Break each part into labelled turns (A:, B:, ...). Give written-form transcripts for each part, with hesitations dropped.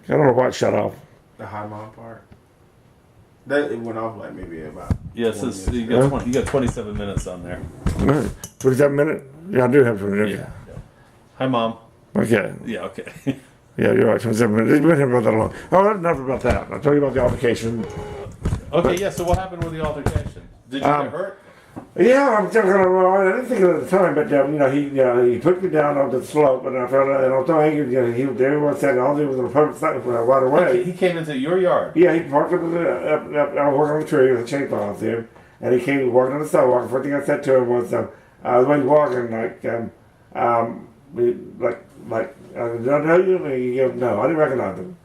A: I don't know why it shut off.
B: The high mom part. That it went off like maybe about.
C: Yes, you got 27 minutes on there.
A: All right. 27 minutes? Yeah, I do have 20 minutes.
C: Yeah. Hi, Mom.
A: Okay.
C: Yeah, okay.
A: Yeah, you're right. 27 minutes. It's been here about that long. Oh, that's enough about that. I'll tell you about the altercation.
C: Okay, yeah, so what happened with the altercation? Did you get hurt?
A: Yeah, I'm thinking. Well, I didn't think of it at the time, but he took me down onto the slope, and I felt, and I was so angry. He was there. Was saying all he was in a public site right away.
C: He came into your yard.
A: Yeah, he parked up. I was working on the tree with a chainsaw out there, and he came walking on the sidewalk. The first thing I said to him was, the way he's walking, like, did I know you? And he goes, no, I didn't recognize him.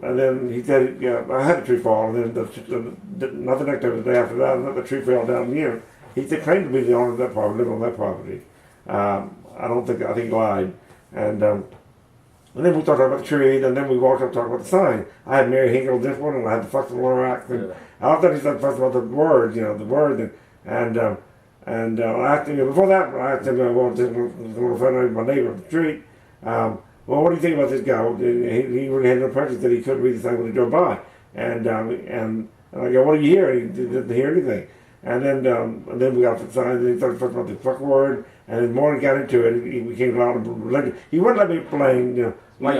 A: And then he said, yeah, I had a tree fall, and then nothing next the day after that, another tree fell down near. He claimed to be the owner of that property, living on that property. I think he lied. And then we talked about the tree, and then we walked up and talked about the sign. I had Mary Hinkle this one, and I had the fucking Lorax. And I thought he said first about the word, the word. And I asked him, before that, I asked him, my neighbor up the street, well, what do you think about this guy? He really had no impression that he couldn't read the sign when he drove by. And I go, what do you hear? He didn't hear anything. And then we got off the sign, and he started talking about the fuck word, and then more he got into it, he became loud and religious. He wouldn't let me explain, Mary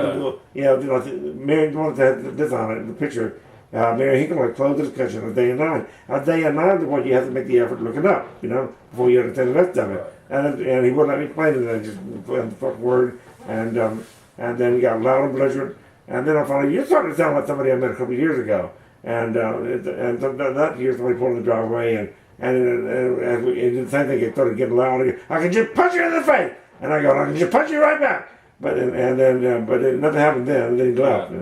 A: wanted to have this on it in the picture. Mary Hinkle had closed the discussion a day and night. A day and night is what you have to make the effort to look it up, before you understand the rest of it. And he wouldn't let me explain it, and just the fuck word. And then he got loud and belligerent. And then I finally, you're starting to sound like somebody I met a couple of years ago. And that year somebody pulled in the driveway, and he did the same thing. He started getting loud. I can just punch you in the face. And I go, I can just punch you right back. But nothing happened then. And then he left.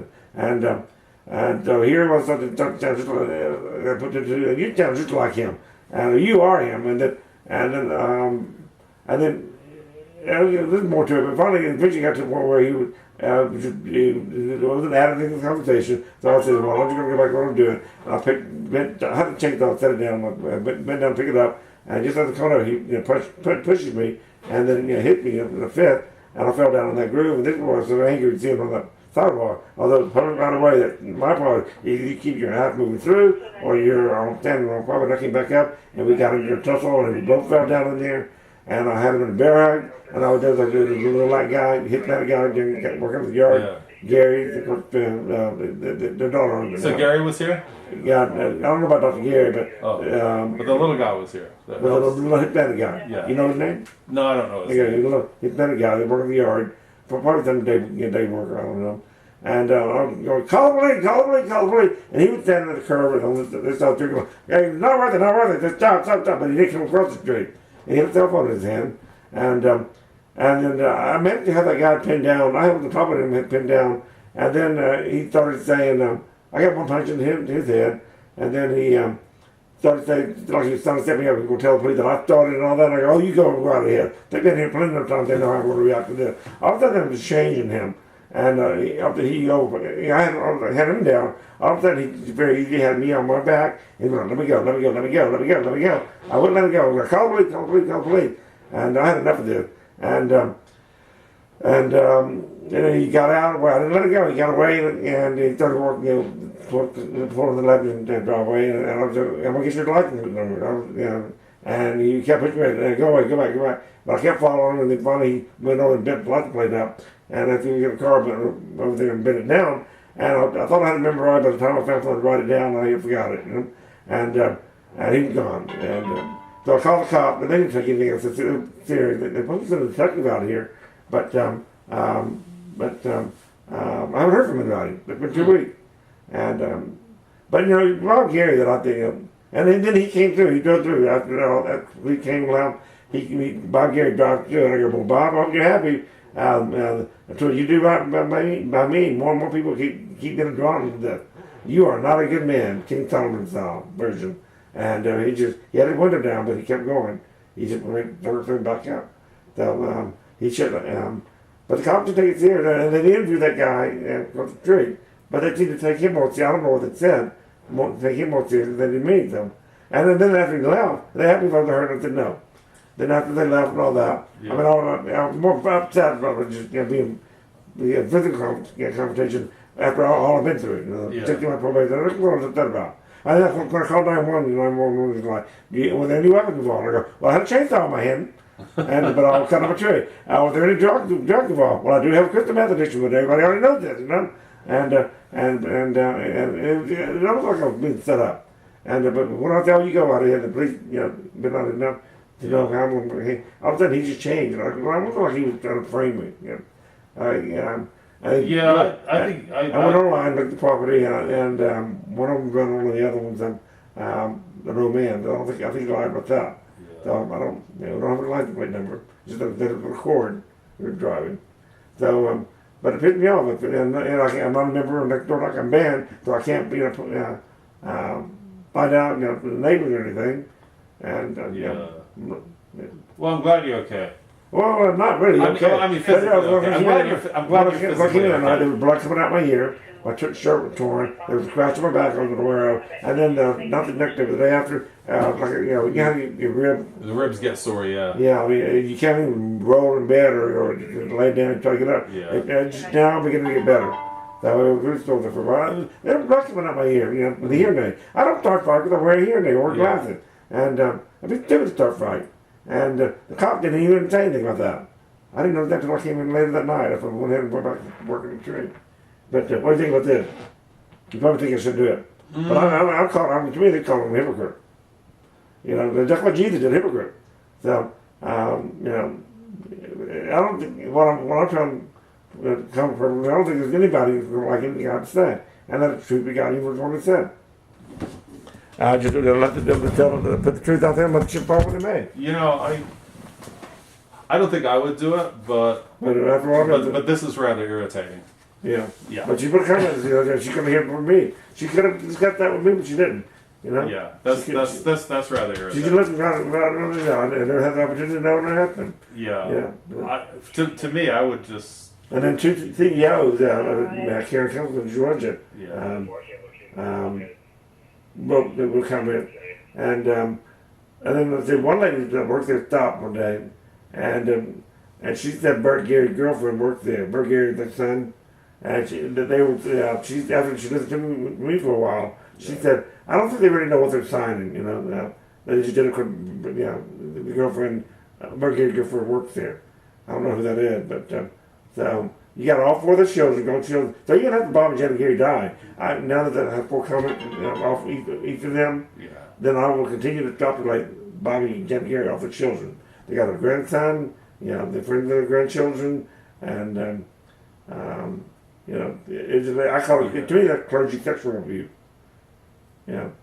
A: And so here was something you sound just like him, and you are him. And then there's more to it, but finally, eventually got to the point where he was, it wasn't added to the conversation. So I said, well, I'm just going to go back to what I'm doing. And I had to take it off, set it down, bent down, pick it up, and just at the corner, he pushes me, and then hit me in the fifth, and I fell down in that groove, and this was so angry to see him on the sidewalk. Although the public right away, that my part, either you keep your half moving through, or you're standing on the and I came back up, and we got into a tussle, and we both fell down in there. And I had him in a bear hug, and I was there like a little light guy, Hispanic guy, working in the yard. Yeah. Gary, the daughter.
C: So Gary was here?
A: Yeah, I don't know about Dr. Gary, but...
C: but the little guy was here.
A: The little Hispanic guy.
C: Yeah.
A: You know his name?
C: No, I don't know his name.
A: The little Hispanic guy, they work in the yard. Probably some day worker, I don't know. And I was going, call the police. And he was standing at the curb, and this other going, hey, not worth it, just stop. But he didn't come across the street. And he had a cell phone in his hand, and then I managed to have that guy pinned down. I had the top of him pinned down, and then he started saying, I got one punch in his head, and then he started saying, like he was trying to set me up and go tell the police that I started and all that. And I go, oh, you go right ahead. They've been here plenty of times, they know how to react to this. All of a sudden, it was changing him. And I had him down. All of a sudden, he very easy had me on my back. He went, let me go. I wouldn't let him go. I was like, call the police. And I had enough of this. And then he got out. Well, I didn't let him go. He got away, and he started walking, toward the left and driveway. And I was like, I'm going to get your license number. And he kept pushing me, go away. But I kept following him, and then finally he went over and bent the license plate up. And I think we got a car over there and bent it down. And I thought I had it memorized. By the time I found something to write it down, I forgot it. And he was gone. And so I called the cop, and they didn't take anything. I said, seriously, they're supposed to send a detective out here, but I haven't heard from anybody. It's been 2 weeks. And but Bob Gary, that I think, and then he came through. He drove through after he came around. Bob Gary drives through, and I go, well, Bob, I hope you're happy. Until you do right by me, more and more people keep getting drawn to this. You are not a good man, King Solomon style version. And he had his window down, but he kept going. He just went everything back up. So he should. But the cops didn't take it serious, and they interviewed that guy across the street. But they seemed to take him more seriously. I don't know what they said. Take him more seriously than they did me. So, and then after he left, they asked me if I was hurt. I said no. Then after they left and all that, yeah. I was more upset about just being the physical confrontation after all I've been through.
C: Yeah.
A: Particularly my probation. I don't know what that about. I think I'm going to call 911. 911 is like, were there any weapons involved? I go, well, I had a chainsaw in my hand. But I'll cut up a tree. Was there any drug involved? Well, I do have a crystal meth addiction, but everybody already knows this, And it almost like I was being set up. But when I tell you go out here, the police, been on enough to know how I'm going to. All of a sudden, he just changed. I almost like he was trying to frame me. I think I went online, looked at the property, and one of them run on the other one's the romance. I think he lied about that. So I don't have a license plate number. Just that it record we were driving. So, but it pissed me off. And I'm not a member of next door like I'm banned, so I can't find out the neighbors or anything. And
C: well, I'm glad you're okay.
A: Well, not really. Okay.
C: I mean physically. Okay. I'm glad you're physically okay.
A: There was blood coming out my ear. My shirt was torn. There was a scratch on my back I was aware of. And then not the next day, but the day after, your rib.
C: The ribs get sore, yeah.
A: Yeah, I mean, you can't even roll in bed or lay down and try to get up.
C: Yeah.
A: It's just now I'm beginning to get better. So it was still there for a while. There was blood coming out my ear, with the hearing aid. I don't start fight because I wear a hearing aid or glasses. And I'd be stupid to start fight. And the cop didn't even say anything about that. I didn't know that until I came in later that night. I went ahead and went back to work in the tree. But what do you think about this? You probably think I should do it. Mm-hmm. But to me, they call him a hypocrite. Just like Jesus did, a hypocrite. So, I don't think, what I'm trying to come from, I don't think there's anybody who's going to like anything I have to say. And that's the truth we got, even what he said. I just let put the truth out there and let the shit fall when it may.
C: I don't think I would do it, but this is rather irritating.
A: Yeah.
C: Yeah.
A: But she put a comment, she couldn't hear it from me. She could have discussed that with me, but she didn't.
C: Yeah, that's rather irritating.
A: She can listen around and never had the opportunity to know what happened.
C: Yeah. To me, I would just.
A: And then two CEOs, Karen Council in Georgia, will come in, and then one lady that worked there stopped one day, and she said Bert Gary's girlfriend worked there. Bert Gary, the son. And after she listened to me for a while, she said, I don't think they really know what they're signing, They just did the girlfriend, Margaret's girlfriend works there. I don't know who that is, but, so, you got all four of the children going to, so you're going to have to Bob and Jen and Gary die. Now that I have 4 comments off each of them, then I will continue to populate Bobby and Jen and Gary off the children. They got a grandson, they're friends of their grandchildren, and, I call it, to me, that's clergy sexual abuse. And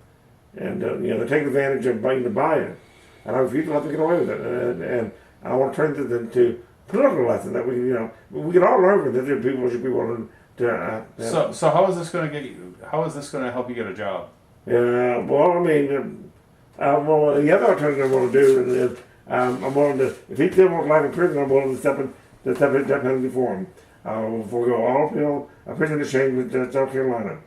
A: they take advantage of buying the buy-in. And I refuse to let them get away with it. And I want to turn this into a political lesson that we can all learn from this. If people should be willing to.
C: So how is this going to how is this going to help you get a job?
A: Yeah, well, I mean, the other alternative I want to do is I'm willing to, if he still wants life in prison, I'm willing to step in penalty for him. Forego all appeal, a prison exchange with South Carolina.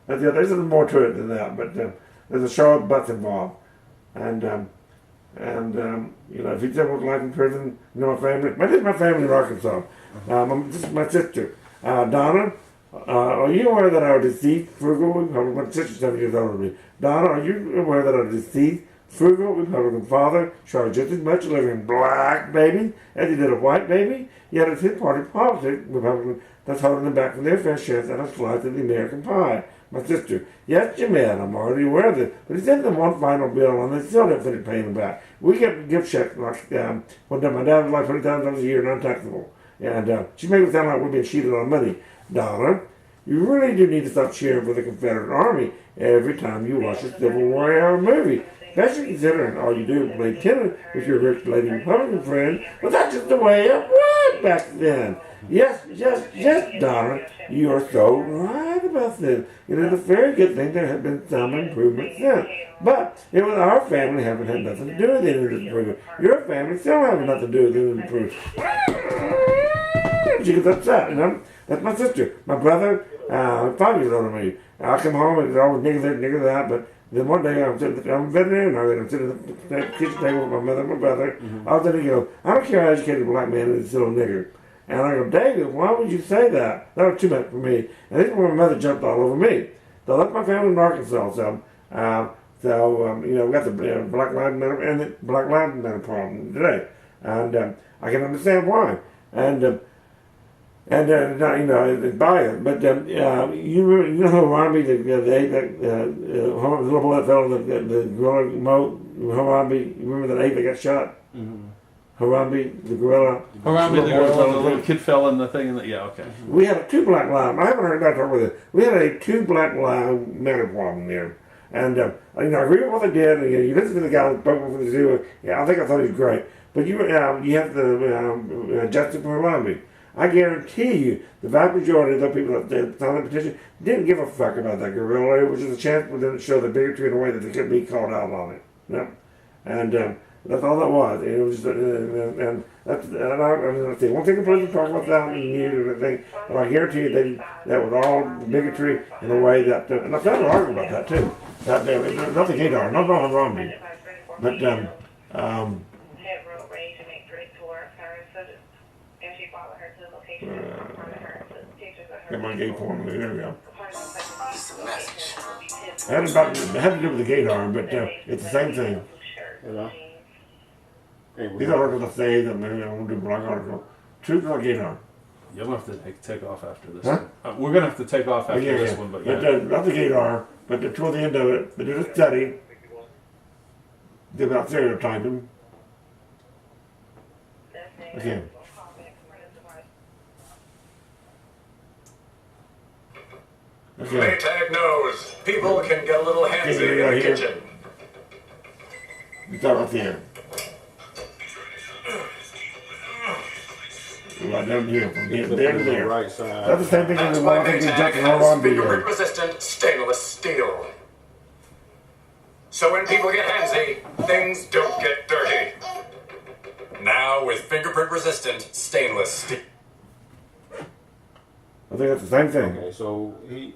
A: There's a little more to it than that, but there's a show of butts involved. And if he still wants life in prison, my family, this is my family in Arkansas. This is my sister, Donna. Are you aware that our deceased, frugal Republican, my sister's 7 years older than me. Donna, are you aware that our deceased, frugal Republican father charged just as much delivering black babies as he did a white baby? Yet it's his party politics, Republican, that's holding them back from their fair chance at a slice of the American pie. My sister, yes, Jeanette, I'm already aware of this, but he sent them one final bill and they still didn't finish paying them back. We get gift checks like one time my dad was like $20,000 a year, non-taxable. And she made it sound like we're being cheated on money. Donna, you really do need to stop cheering for the Confederate Army every time you watch a Civil War era movie. Especially considering all you do is play tennis with your rich lady Republican friend. But that's just the way it was back then. Yes, Donna, you are so right about this. It is a very good thing there have been some improvement since. But it was our family having had nothing to do with any of this improvement. Your family still having nothing to do with any improvement. She gets upset, That's my sister. My brother, 5 years older than me. I come home and it's always nigger this, nigger that, but then one day I'm a veterinarian, I'm sitting at the kitchen table with my mother and my brother. I was there, I don't care how educated a black man is, he's still a nigger. And I go, David, why would you say that? That was too much for me. And this is when my mother jumped all over me. So that's my family in Arkansas. We got the Black Lives Matter and the Black Lives Matter problem today. And I can understand why. And buy it. But you know Harambe, the little boy fellow, the gorilla, Harambe, remember that ape that got shot? Mm-hmm. Harambe, the gorilla.
C: Harambe, the gorilla, the little kid fell in the thing. Okay.
A: We had two Black Lives. I haven't heard that talk with it. We had a two Black Lives Matter problem there. And I agree with what they did. And, you listen to the guy who spoke for the zoo. Yeah, I thought he was great. But you have the justice for Harambe. I guarantee you, the vast majority of the people that signed the petition didn't give a fuck about that gorilla. It was just a chance for them to show the bigotry in a way that they couldn't be called out on it. Yeah? And that's all that was. It was, one thing a person talk about that in the news and everything, but I guarantee you that was all bigotry in a way that, and I found an argument about that too. Not the gaydar, not on Romney, but got my gay porn. There we go. It had to do with the gaydar, but it's the same thing. These articles that say that maybe I won't do a blog article. Truth or gaydar?
C: You'll have to take off after this
A: huh?
C: one. We're going to have to take off after this one. But
A: not the gaydar, but toward the end of it, they did a study. They're about stereotyping. Again. Okay.
D: Maytag knows people can get a little handsy in the kitchen.
A: You start right there. Right down here, from there to there.
B: Right side.
A: That's the same thing as the one I think we jumped in on video.
D: Resistant stainless steel. So when people get handsy, things don't get dirty. Now with fingerprint resistant stainless steel.
A: I think that's the same thing.
B: Okay, so he.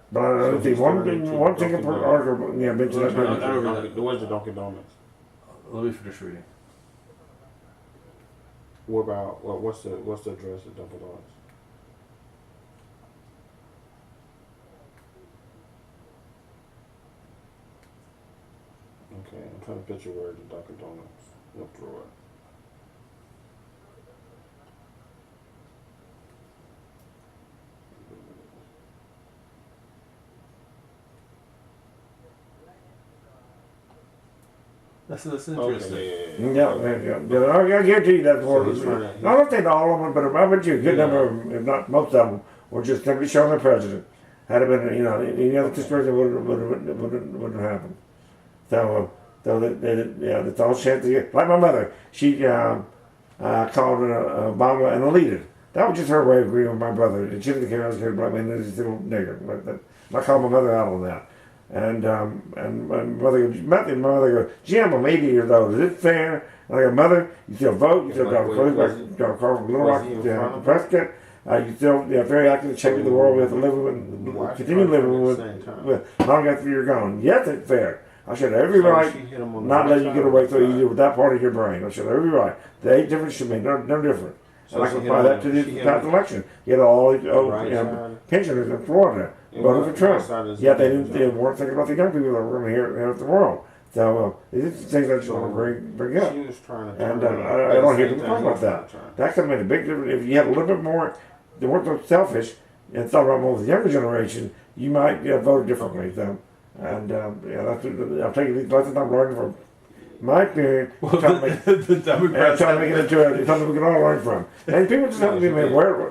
A: But I don't think one thing per article, mentioned that.
B: Where's the Dunkin' Donuts?
C: Let me finish reading.
B: What about what's the address of Dunkin' Donuts? Okay, I'm trying to picture where the Dunkin' Donuts. Look through it.
C: That's interesting.
A: Okay, yeah. I guarantee you that's what it is. I don't think all of them, but I bet you a good number of them, if not most of them, were just simply showing the president. Had it been, any other situation wouldn't happen. So that's all she had to get. Like my mother, she called Obama an elitist. That was just her way of agreeing with my brother. And she didn't care. I was a black man, this little nigger. But I called my mother out on that. And my mother goes, Jim, I'm 80 years old. Is it fair? And I go, Mother, you still vote. You still drive car from Little Rock to Prescott. You still very active, shaping the world. We have to live with, continue living with long after you're gone. Yes, it's fair. I should have every right not let you get away so easy with that part of your brain. I should have every right. The age difference should be no different. And I can apply that to the past election. You had all these pensioners in Florida voted for Trump. Yet they weren't thinking about the young people that were going to inherit the world. So these are things I just want to bring up. And I don't hear them talk about that. That could have made a big difference. If you had a little bit more, they weren't so selfish and thought about more of the younger generation, you might vote differently. So, and I'm taking these lessons I'm learning from my experience, trying to make it into something we can all learn from. And people just have to be aware.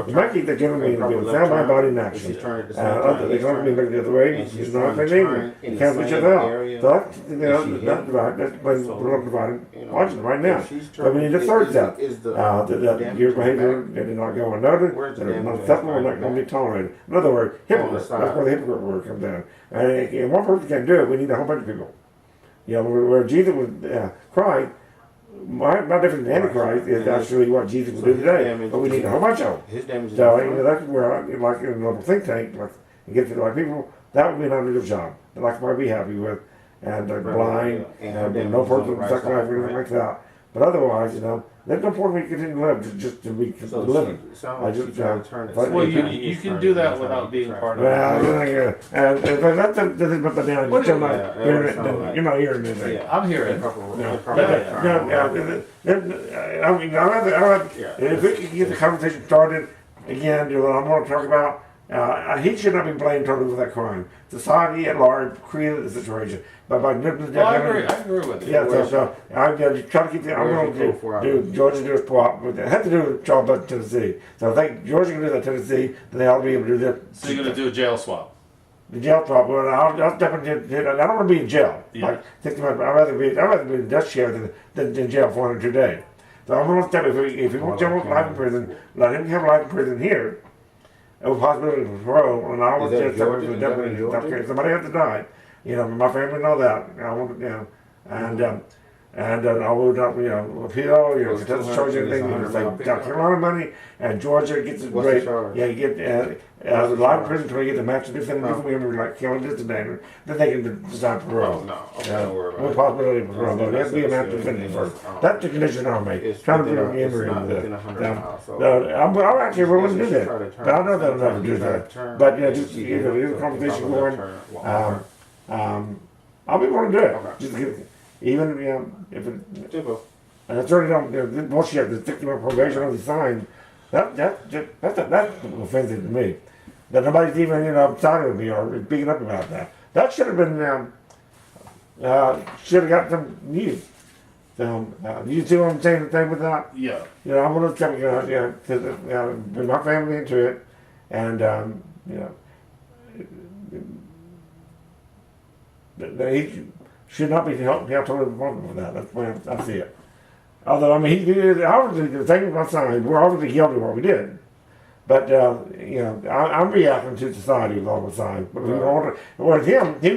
A: You might keep the gentleman being sound mind, body, and action. They don't be looking the other way. It's not like they need you can't switch it out. So that's right. That's what I'm providing. Watching right now. But we need to search that. That your behavior that is not going unnoticed, that is not acceptable, and not going to be tolerated. In other words, hypocrite. That's where the hypocrite word comes down. And one person can't do it. We need a whole bunch of people. Where Jesus was Christ, not different than Antichrist, is actually what Jesus will do today. But we need a whole bunch of them. So that's where, like in a local think tank, and get to the right people, that would be an unreal job that I could probably be happy with. And blind, and no person in second life or anything like that. But otherwise, there's no point in me continuing to live just to be living.
B: Sounds like she's trying to turn it.
C: Well, you can do that without being part of it.
A: Well, and if that's but now you're not hearing anything.
B: Yeah,
C: I'm hearing.
A: I mean, if we could get the conversation started again, I'm going to talk about. He should not be blamed totally for that crime. Society at large created the situation. But by
C: I agree with you.
A: Yeah, so I'm going to try to keep the. I'm going to do Georgia do a swap. It had to do with Charles Button, Tennessee. So I think Georgia can do that Tennessee, then they ought to be able to do that.
C: So you're going to do a jail swap?
A: The jail swap. Well, I'll step into. I don't want to be in jail.
C: Yeah.
A: Like, I'd rather be in the death chair than in jail for 102 days. So I'm going to step if he wants life in prison, let him have life in prison here. A possibility of parole, and I was just somebody had to die. My family know that. I want and I would not, appeal. It doesn't charge anything. It's like South Carolina money, and Georgia gets it great. Yeah, you get life in prison until you get the maximum defendant, like killing this today. Then they can decide parole. With possibility of parole, but it has to be a maximum defendant first. That's the condition I'll make. Trying to put an memory in there. I'm actually willing to do that. But I know that I'll never do that. But just there's a competition going. I'll be willing to do it. Just even if it. And I certainly don't. Once you have the 60 month probation on the sign, that's offensive to me. That nobody's even upset with me or speaking up about that. That should have been should have got some news. So you see what I'm saying? The thing with that.
C: Yeah.
A: I'm gonna try to bring my family into it, and he should not be held totally responsible for that. That's the way I see it. Although, obviously, the thing about something, we're obviously guilty of what we did. But, I'm reacting to society with all the time. But whereas him, he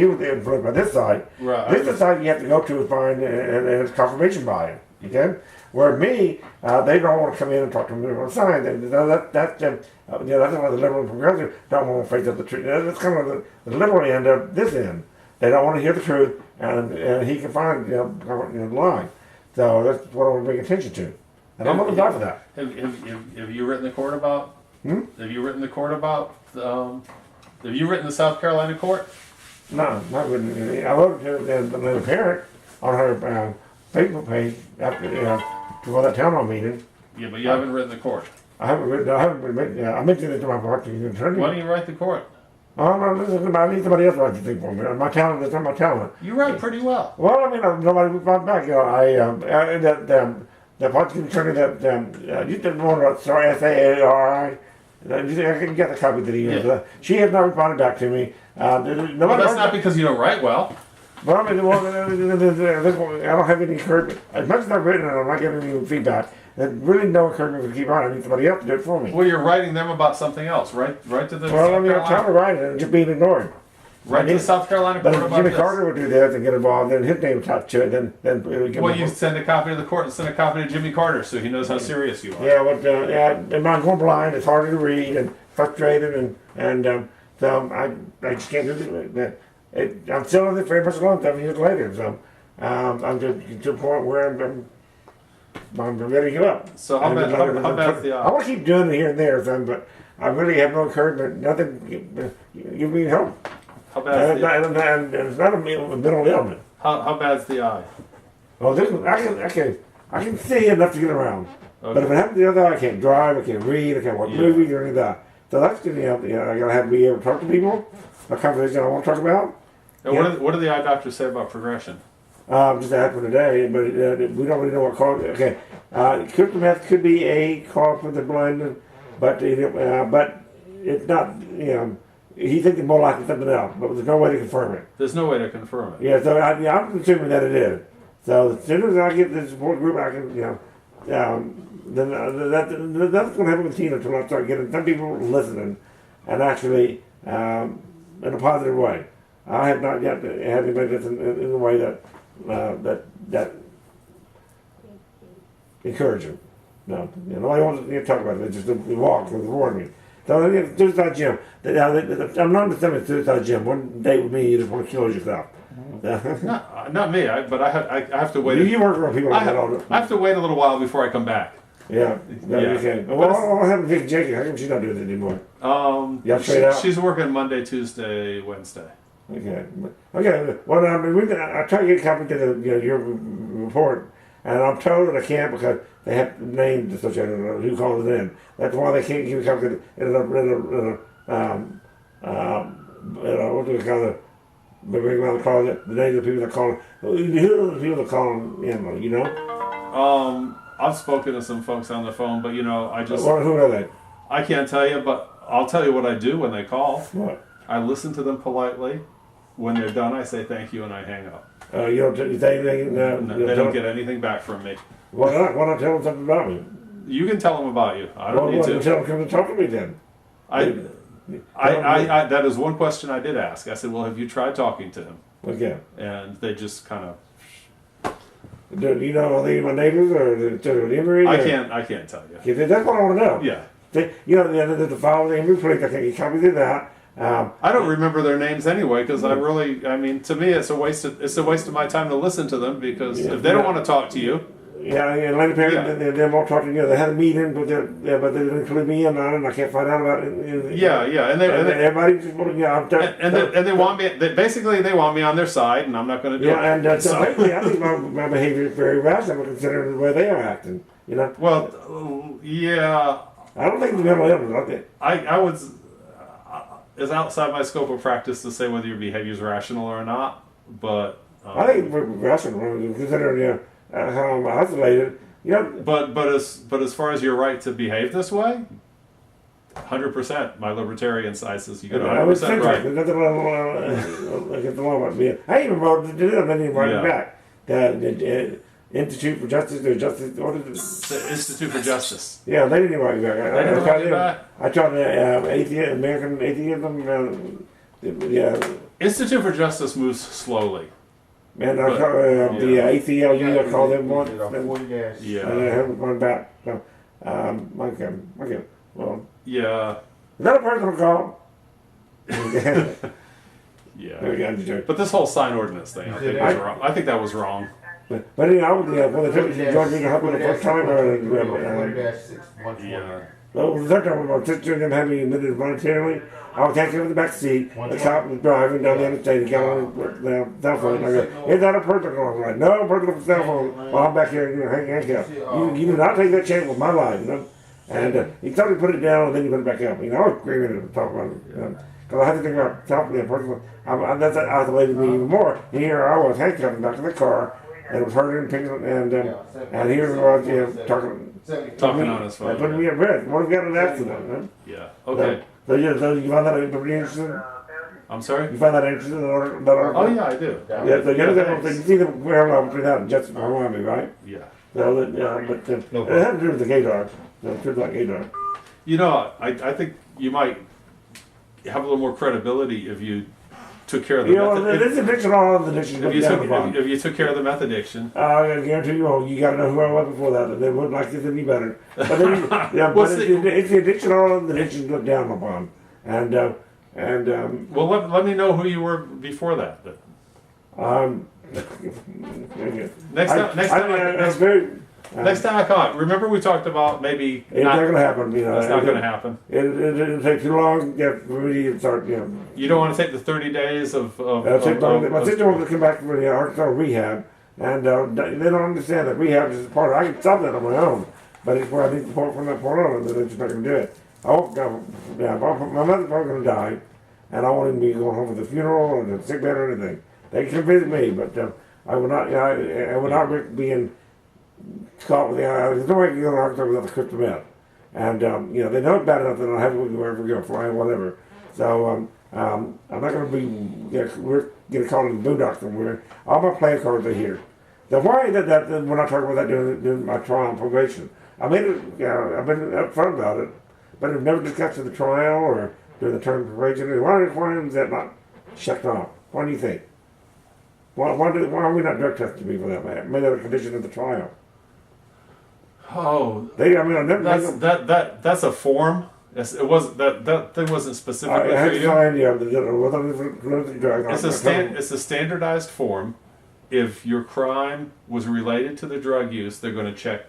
A: was influenced by this side.
C: Right.
A: This society you have to go to and find, and it's confirmation bias. Okay? Where me, they don't want to come in and talk to me on the side. That's why the liberal and progressive don't want to face up the truth. That's kind of the liberal end of this end. They don't want to hear the truth, and he can find the line. So that's what I want to bring attention to, and I'm going to die for that.
C: Have you written the court about? Have you written the court about? Have you written the South Carolina court?
A: No, not written. I wrote to the parent on her Facebook page after before that town hall meeting.
C: Yeah, but you haven't written the court.
A: I haven't written. I mentioned it to my party attorney.
C: Why don't you write the court?
A: Oh, no, I need somebody else to write the thing for me. My talent is not my talent.
C: You write pretty well.
A: Well, nobody would fight back. The party attorney that you didn't want to SAARI. I can get the copy that he used.
C: Yeah.
A: She has not responded back to me.
C: Well, that's not because you don't write well.
A: Well, I don't have any encouragement. As much as I've written, I'm not getting any feedback. There's really no encouragement to keep on. I need somebody else to do it for me.
C: Well, you're writing them about something else, right? Right to the.
A: Well, I'm trying to write it and just being ignored.
C: Right to the South Carolina court
A: about this. But if Jimmy Carter would do that and get involved, then his name attached to it, then
C: well, you send a copy to the court and send a copy to Jimmy Carter so he knows how serious you are.
A: Yeah, but and I'm going blind. It's harder to read and frustrated, and so I just can't do it. I'm still in it very much alone 7 years later. So I'm to the point where I'm ready to give up.
C: So how bad the
A: I want to keep doing it here and there, son, but I really have no encouragement. Nothing give me help.
C: How bad?
A: And it's not a mental ailment.
C: How bad's the eye?
A: Well, I can see enough to get around. Okay. But if it happens to the other eye, I can't drive, I can't read, I can't watch movies or any of that. So that's going to help. I got to have to be able to talk to people. A conversation I want to talk about.
C: And what do the eye doctors say about progression?
A: Just that happened today, but we don't really know what cause. Okay, crystal meth could be a cause for the blindness, but it's not. He thinks it's more likely something else, but there's no way to confirm it.
C: There's no way to confirm it.
A: Yeah, so I'm assuming that it is. So as soon as I get the support group, I can, then that's going to happen with Tina until I start getting some people listening, and actually in a positive way. I have not yet had anybody listen in the way that encouraging. No, nobody wants to talk about it. They just walk with warning. So suicide Jim. I'm not understanding suicide Jim. One day with me, you just want to kill yourself.
C: Not me. But I have to wait.
A: You work around people like that all the
C: I have to wait a little while before I come back.
A: Yeah. Okay. Well, what happened to Vic Jackie? How come she's not doing it anymore?
C: She's working Monday, Tuesday, Wednesday.
A: Okay. Okay. Well, I mean, I try to get a copy to your report, and I'm told that I can't because they have names associated with who called it in. That's why they can't give me a copy. What do we call it? The name of the people that call it. Who are the people that call them in? You know.
C: I've spoken to some folks on the phone, but I just.
A: Who are they?
C: I can't tell you, but I'll tell you what I do when they call.
A: What?
C: I listen to them politely. When they're done, I say thank you and I hang up.
A: You don't say anything?
C: No, they don't get anything back from me.
A: Why not? Why not tell them something about me?
C: You can tell them about you. I don't need to.
A: Tell them come and talk to me then.
C: I that is one question I did ask. I said, well, have you tried talking to him?
A: Okay.
C: And they just kind of.
A: Do you know are they my neighbors or the Emory?
C: I can't tell you.
A: Okay, that's what I want to know.
C: Yeah.
A: The file the Emory police. I can't get copies of that.
C: I don't remember their names anyway because to me it's a waste of my time to listen to them because if they don't want to talk to you.
A: Yeah, and later parents, they won't talk to you. They had a meeting, but they didn't include me in on it, and I can't find out about it.
C: And
A: everybody just want to,
C: and they want me. Basically, they want me on their side, and I'm not going to do it.
A: And so basically, I think my behavior is very rational considering the way they are acting.
C: Well, yeah.
A: I don't think it's mental illness.
C: I would. It's outside my scope of practice to say whether your behavior is rational or not, but
A: I think it's rational considering how I'm isolated.
C: But as far as your right to behave this way, 100%. My libertarian side says you got 100% right.
A: There's nothing against the law about me. I even wrote it. I didn't write it back. The Institute for Justice or Justice. What is it?
C: The Institute for Justice.
A: Yeah, they didn't write it back.
C: They didn't write it back.
A: I tried American atheism.
C: Institute for Justice moves slowly.
A: And I call the ACLU. I call them one.
B: Yeah.
A: And I haven't gone back. So, okay. Well.
C: Yeah.
A: Is that a personal call?
C: Yeah. But this whole sign ordinance thing, I think was wrong. I think that was wrong.
A: But when they took me to Georgia to help me the first time, the third time my sister and them had me admitted voluntarily. I was taken in the back seat. The cop was driving down the interstate. He got on the cell phone. I go, is that a personal call? I'm like, no, personal cell phone. While I'm back here, handcuffed. You do not take that chance with my life, And he told me to put it down, and then you put it back up. I was screaming and talking about it. Because I had to think about talking to a person. That's isolated me even more. And here I was handcuffed back in the car. And it was hurting and here I was
C: talking on his phone.
A: Putting me at risk. What if we got an accident?
C: Yeah. Okay.
A: So you find that pretty interesting?
C: I'm sorry?
A: You find that interesting?
C: Oh yeah, I do.
A: Yeah. So you see the parallel between that and Justice for Miami, right?
C: Yeah.
A: So but it had to do with the gaydar. It turns out gaydar.
C: I think you might have a little more credibility if you took care of the if you took care of the meth addiction.
A: I guarantee you got to know who I was before that, and they wouldn't like this any better. But then, it's the addiction all of the addiction looked down upon,
C: well, let me know who you were before that. Next time I come out, remember we talked about maybe
A: it's not going to happen.
C: It's not going to happen.
A: It'll take too long for me to start.
C: You don't want to take the 30 days of
A: my sister wants to come back from the Arkansas rehab, and they don't understand that rehab is part of. I can stop that on my own, but it's where I need support from that point on, and they're just not going to do it. My mother's probably going to die, and I want him to be going home for the funeral or the sick bed or anything. They can visit me, but I would not. I would not be in. Caught with there's no way you can go to Arkansas without the crystal meth. And, they know it bad enough that I don't have to go wherever we go, flying, whatever. So, I'm not going to we're going to call it the boondocks somewhere. All my playing cards are here. The why that we're not talking about that during my trial and probation. I made it, I've been upfront about it, but I've never discussed in the trial or during the term of probation. Why is that not checked off? Why do you think? Why are we not drug testing people that way? Maybe that was a condition of the trial.
C: Oh,
A: that's
C: a form Yes, it wasn't that thing wasn't
A: I
C: specifically
A: had
C: for
A: to
C: you.
A: find you the drug.
C: It's a standardized form. If your crime was related to the drug use, they're going to check.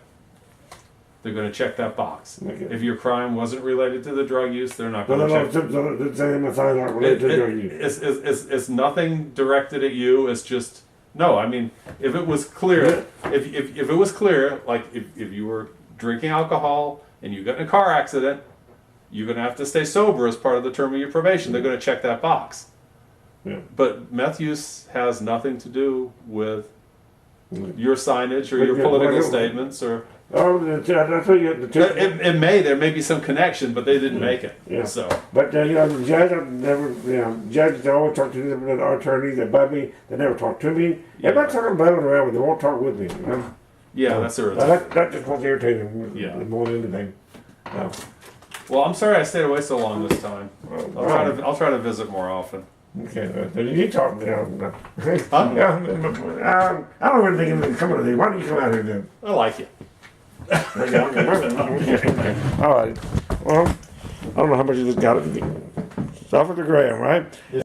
C: They're going to check that box.
A: Okay.
C: If your crime wasn't related to the drug use, they're not
A: But
C: going
A: then
C: to check.
A: the same as I not related to drug use.
C: It's nothing directed at you. It's just no. I mean, if it was clear, if it was clear, like if you were drinking alcohol and you got in a car accident, you're going to have to stay sober as part of the term of your probation. They're going to check that box.
A: Yeah.
C: But meth use has nothing to do with
A: Mm.
C: your signage or
A: But
C: your
A: yeah,
C: political
A: well,
C: statements or.
A: Oh, that's what you
C: There may be some connection, but they didn't make it.
A: Yeah.
C: So
A: But you know, the judge, I've never, you know, judges always talk to them, our attorneys above me. They never talk to me.
C: Yeah.
A: If I talk about it around, they won't talk with me. You know?
C: yeah, that's
A: So
C: irritating.
A: that just what's irritating
C: Yeah.
A: more than anything. No.
C: Well, I'm sorry I stayed away so long this time. I'll try to visit more often.
A: Okay, so you talk now.
C: Huh?
A: I don't really think it's coming to these. Why don't you come out here then?
C: I like it.
A: Okay. All right. Well, I don't know how much you just got it. Stuff at the gram, right?